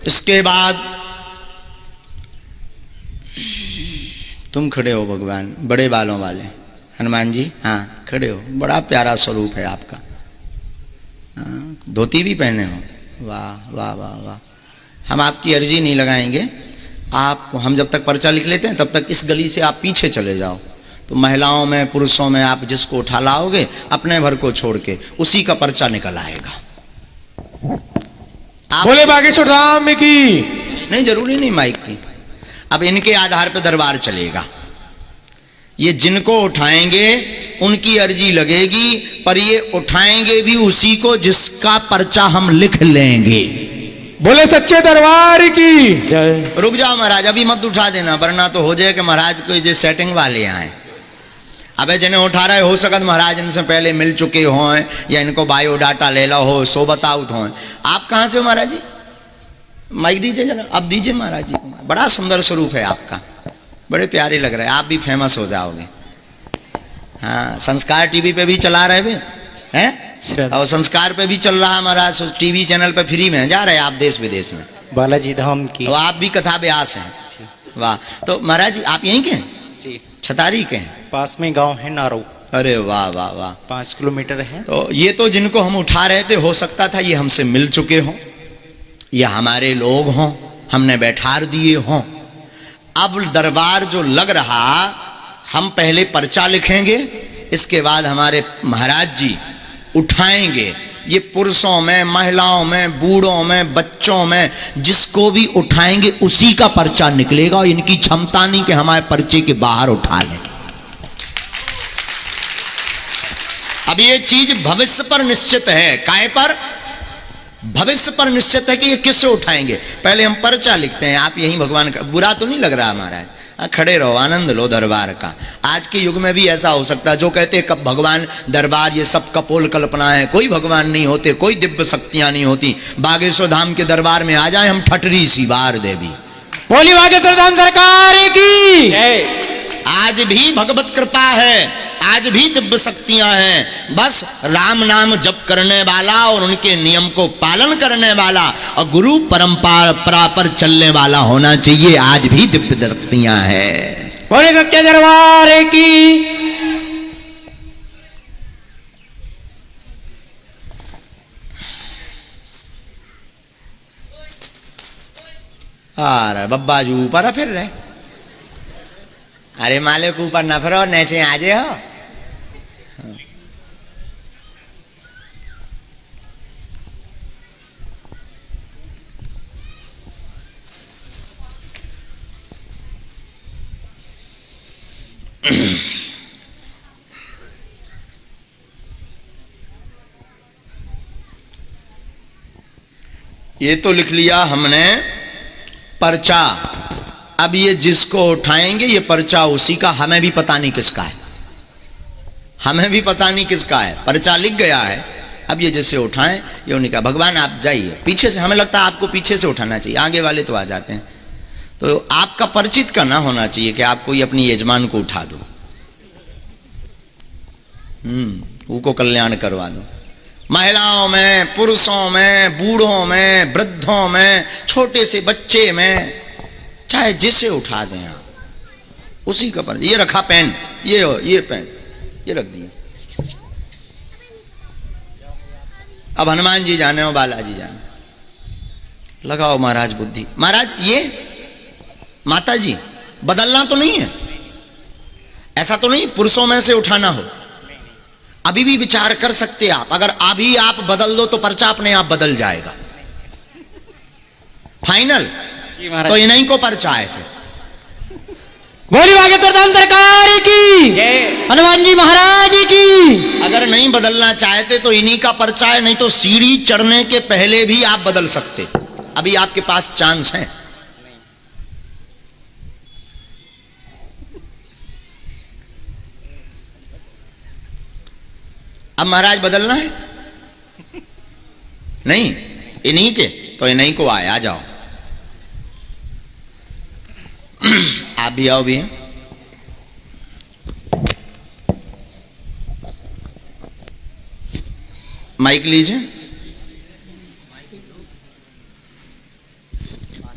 इसके बाद तुम खड़े हो भगवान, बड़े बालों वाले हनुमान जी, हाँ खड़े हो, बड़ा प्यारा स्वरूप है आपका, हाँ, धोती भी पहने हो, वाह वाह वाह वाह। हम आपकी अर्जी नहीं लगाएंगे, आपको हम जब तक पर्चा लिख लेते हैं तब तक इस गली से आप पीछे चले जाओ, तो महिलाओं में पुरुषों में आप जिसको उठा लाओगे अपने भर को छोड़ के उसी का पर्चा निकल आएगा। बोले बागेश्वर धाम की। नहीं जरूरी नहीं माइक की, अब इनके आधार पर दरबार चलेगा। ये जिनको उठाएंगे उनकी अर्जी लगेगी, पर ये उठाएंगे भी उसी को जिसका पर्चा हम लिख लेंगे। बोले सच्चे दरबार की जय। रुक जाओ महाराज, अभी मत उठा देना, वरना तो हो जाए कि महाराज को ये सेटिंग वाले आए। अबे जिन्हें उठा रहे हो सकत महाराज इनसे पहले मिल चुके हों या इनको बायोडाटा ले लो हो, सो बताउट हो। आप कहाँ से हो महाराज जी? माइक दीजिए जरा, अब दीजिए महाराज जी को। बड़ा सुंदर स्वरूप है आपका, बड़े प्यारे लग रहे हैं, आप भी फेमस हो जाओगे। हाँ, संस्कार टीवी पे भी चला रहे हैं, और संस्कार पे भी चल रहा है महाराज, टीवी चैनल पे फ्री में जा रहे हैं आप देश विदेश में, बालाजी धाम की। तो आप भी कथा व्यास हैं, वाह। तो महाराज जी आप यहीं के हैं? जी, छतारी के हैं, पास में गांव है नारो। अरे वाह वाह वाह, 5 किलोमीटर है। तो ये तो जिनको हम उठा रहे थे हो सकता था ये हमसे मिल चुके हों, ये हमारे लोग हों, हमने बैठार दिए हों। अब दरबार जो लग रहा, हम पहले पर्चा लिखेंगे, इसके बाद हमारे महाराज जी उठाएंगे। ये पुरुषों में, महिलाओं में, बूढ़ों में, बच्चों में जिसको भी उठाएंगे उसी का पर्चा निकलेगा, और इनकी क्षमता नहीं कि हमारे पर्चे के बाहर उठा लें। अब ये चीज भविष्य पर निश्चित है, काय पर? भविष्य पर निश्चित है कि ये किससे उठाएंगे। पहले हम पर्चा लिखते हैं, आप यही भगवान का, बुरा तो नहीं लग रहा महाराज, खड़े रहो, आनंद लो दरबार का। आज के युग में भी ऐसा हो सकता है, जो कहते हैं कब भगवान दरबार ये सब कपोल कल्पना है, कोई भगवान नहीं होते, कोई दिव्य शक्तियां नहीं होती। बागेश्वर धाम के दरबार में आ जाए हम ठटरी सी बार देवी। बोली बागेश्वर धाम सरकार की। आज भी भगवत कृपा है, आज भी दिव्य शक्तियां हैं, बस राम नाम जप करने वाला और उनके नियम को पालन करने वाला और गुरु परंपरा पर चलने वाला होना चाहिए। आज भी दिव्य शक्तियां हैं। बोले सच्चे दरबार की। अरे बब्बा जी ऊपर फिर रहे, अरे मालिक ऊपर न फिरो, नीचे आ जाओ। ये तो लिख लिया हमने पर्चा। अब ये जिसको उठाएंगे ये पर्चा उसी का, हमें भी पता नहीं किसका है, हमें भी पता नहीं किसका है, पर्चा लिख गया है। अब ये जिससे उठाएं ये उन्हीं का। भगवान आप जाइए पीछे से, हमें लगता है आपको पीछे से उठाना चाहिए, आगे वाले तो आ जाते हैं। तो आपका परिचित का ना होना चाहिए कि आप कोई अपनी यजमान को उठा दो, उनको कल्याण करवा दो। महिलाओं में, पुरुषों में, बूढ़ों में, वृद्धों में, छोटे से बच्चे में, चाहे जिसे उठा दें आप, उसी का पर। ये रखा पेन, ये पेन ये रख दिया। अब हनुमान जी जाने हो, बालाजी जाने, लगाओ महाराज बुद्धि। महाराज ये माता जी बदलना तो नहीं है, ऐसा तो नहीं पुरुषों में से उठाना हो, अभी भी विचार कर सकते आप। अगर अभी आप बदल दो तो पर्चा अपने आप बदल जाएगा। फाइनल तो इन्हीं को पर्चा है फिर। बोली बागेश्वर धाम सरकार की, हनुमान जी महाराज की। अगर नहीं बदलना चाहते तो इन्हीं का पर्चा है, नहीं तो सीढ़ी चढ़ने के पहले भी आप बदल सकते, अभी आपके पास चांस है। अब महाराज बदलना है नहीं, इन्हीं के तो इन्हीं को आए, आ जाओ। आप भी आओ भी हैं। माइक लीजिए।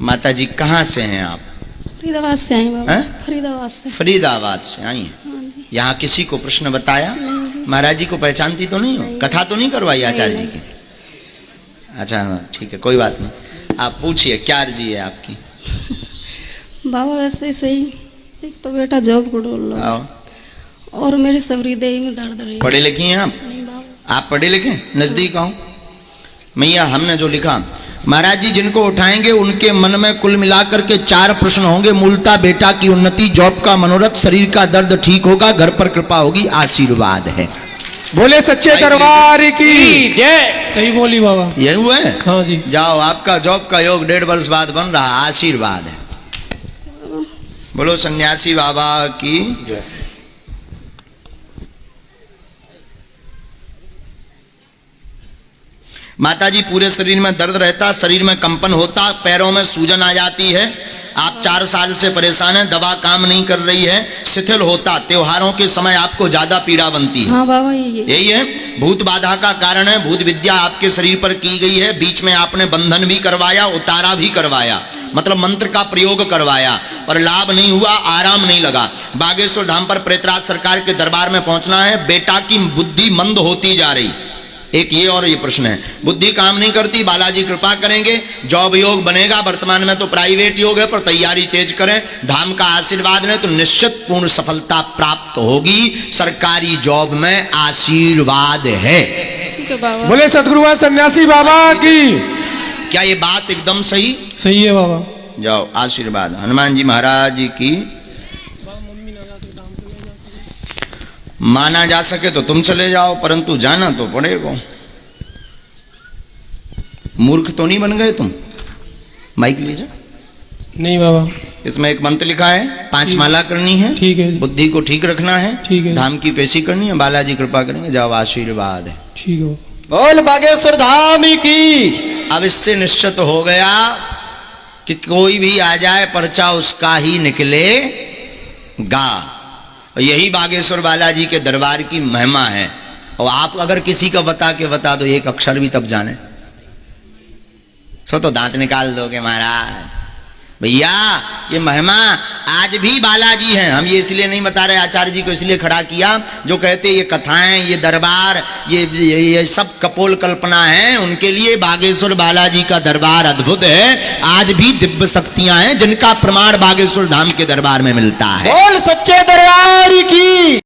माता जी कहाँ से हैं आप? फरीदाबाद से आई बाबा। हैं? फरीदाबाद से। फरीदाबाद से आई हैं। हाँ जी। यहाँ किसी को प्रश्न बताया? नहीं जी। महाराज जी को पहचानती तो नहीं हो? नहीं। कथा तो नहीं करवाई आचार्य जी नहीं, की? अच्छा हाँ, ठीक है, कोई बात नहीं। आप पूछिए, क्या अर्जी है आपकी? बाबा वैसे सही, एक तो बेटा जॉब को ढूंढ लो आओ। और मेरी सबरी देही में दर्द रही। पढ़े लिखे हैं आप? नहीं बाबा। आप पढ़े लिखे? नजदीक आओ। मैया हमने जो लिखा, महाराज जी जिनको उठाएंगे उनके मन में कुल मिलाकर के 4 प्रश्न होंगे। मूलता बेटा की उन्नति, जॉब का मनोरथ, शरीर का दर्द ठीक होगा, घर पर कृपा होगी, आशीर्वाद है। बोले सच्चे दरबार की जय। सही बोली बाबा। ये हुआ है? हाँ जी। जाओ, आपका जॉब का योग 1.5 वर्ष बाद बन रहा, आशीर्वाद है। बोलो सन्यासी बाबा की जय। माता जी पूरे शरीर में दर्द रहता, शरीर में कंपन होता, पैरों में सूजन आ जाती है। आप 4 साल से परेशान हैं, दवा काम नहीं कर रही है, शिथिल होता, त्योहारों के समय आपको ज्यादा पीड़ा बनती है। हाँ बाबा यही है भूत बाधा का कारण है। भूत विद्या आपके शरीर पर की गई है। बीच में आपने बंधन भी करवाया, उतारा भी करवाया, मतलब मंत्र का प्रयोग करवाया, पर लाभ नहीं हुआ, आराम नहीं लगा। बागेश्वर धाम पर प्रेतराज सरकार के दरबार में पहुंचना है। बेटा की बुद्धि मंद होती जा रही, एक ये और ये प्रश्न है, बुद्धि काम नहीं करती, बालाजी कृपा करेंगे, जॉब योग बनेगा। वर्तमान में तो प्राइवेट योग है, पर तैयारी तेज करें, धाम का आशीर्वाद लें तो निश्चित पूर्ण सफलता प्राप्त होगी। सरकारी जॉब में आशीर्वाद है। ठीक है बाबा। बोले सदगुरुवान सन्यासी बाबा की क्या ये बात एकदम सही? सही है बाबा। जाओ, आशीर्वाद हनुमान जी महाराज जी की। माना जा सके तो तुम चले जाओ, परंतु जाना तो पड़ेगा। मूर्ख तो नहीं बन गए तुम? माइक लीजिए। नहीं बाबा। इसमें एक मंत्र लिखा है, 5 माला करनी है, ठीक है। बुद्धि को ठीक रखना है, ठीक है। धाम की पेशी करनी है, बालाजी कृपा करेंगे। जाओ, आशीर्वाद है। ठीक है। बोल बागेश्वर धाम की। अब इससे निश्चित हो गया कि कोई भी आ जाए पर्चा उसका ही निकलेगा। और यही बागेश्वर बालाजी के दरबार की महिमा है। और आप अगर किसी का बता दो एक अक्षर भी, तब जाने सो तो दांत निकाल दोगे महाराज। भैया ये महिमा आज भी बालाजी हैं। हम ये इसलिए नहीं बता रहे, आचार्य जी को इसलिए खड़ा किया, जो कहते ये कथाएं, ये दरबार, ये सब कपोल कल्पना है, उनके लिए बागेश्वर बालाजी का दरबार अद्भुत है। आज भी दिव्य शक्तियां हैं जिनका प्रमाण बागेश्वर धाम के दरबार में मिलता है। बोल सच्चे दरबार की।